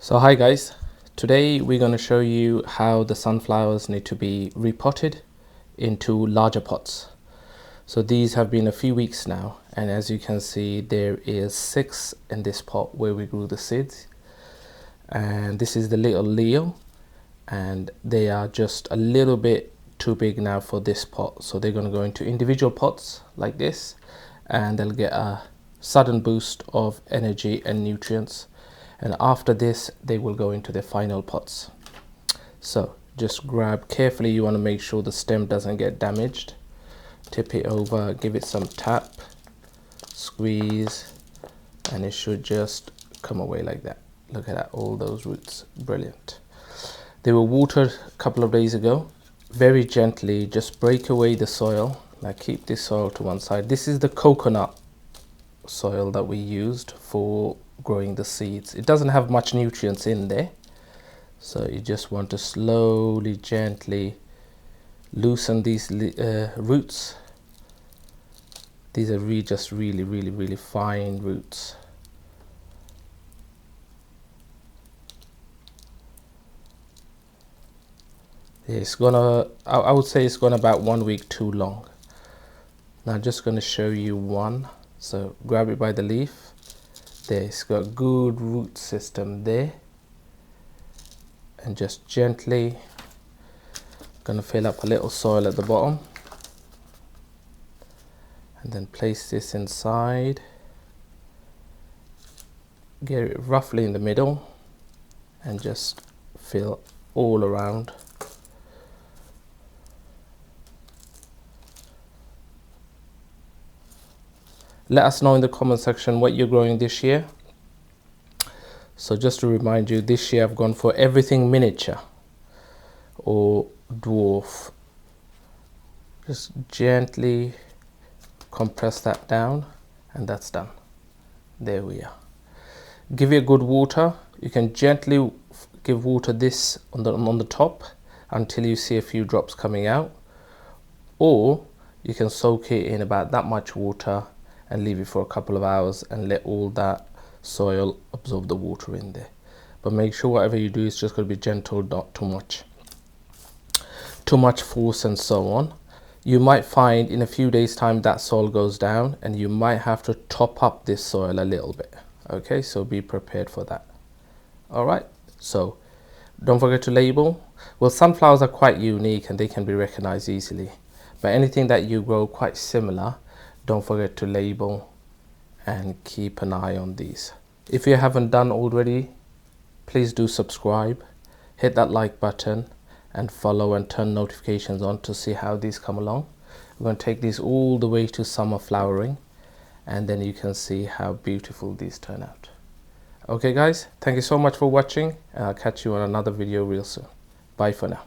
So hi guys, today we're going to show you how the sunflowers need to be repotted into larger pots. So these have been a few weeks now, and as you can see there is 6 in this pot where we grew the seeds, and this is the little Leo, and they are just a little bit too big now for this pot, so they're going to go into individual pots like this, and they'll get a sudden boost of energy and nutrients, and after this they will go into their final pots. So just grab carefully, you want to make sure the stem doesn't get damaged, tip it over, give it some tap, squeeze, and it should just come away like that. Look at that, all those roots, brilliant. They were watered a couple of days ago. Very gently just break away the soil. Now keep this soil to one side. This is the coconut soil that we used for growing the seeds. It doesn't have much nutrients in there, so you just want to slowly, gently loosen these roots. These are just really fine roots. It's gonna, I would say it's gone about 1 week too long. Now I'm just going to show you one. So grab it by the leaf. There, it's got good root system there, and just gently gonna fill up a little soil at the bottom, and then place this inside. Get it roughly in the middle and just fill all around. Let us know in the comment section what you're growing this year. So just to remind you, this year I've gone for everything miniature or dwarf. Just gently compress that down, and that's done. There we are. Give it good water. You can gently give water this on the top until you see a few drops coming out, or you can soak it in about that much water and leave it for a couple of hours and let all that soil absorb the water in there. But make sure whatever you do is just going to be gentle, not too much force and so on. You might find in a few days time that soil goes down, and you might have to top up this soil a little bit. Okay, so be prepared for that. All right, so don't forget to label. Well, sunflowers are quite unique and they can be recognized easily, but anything that you grow quite similar, don't forget to label and keep an eye on these. If you haven't done already, please do subscribe, hit that like button, and follow and turn notifications on to see how these come along. We're going to take these all the way to summer flowering, and then you can see how beautiful these turn out. Okay guys, thank you so much for watching, and I'll catch you on another video real soon. Bye for now.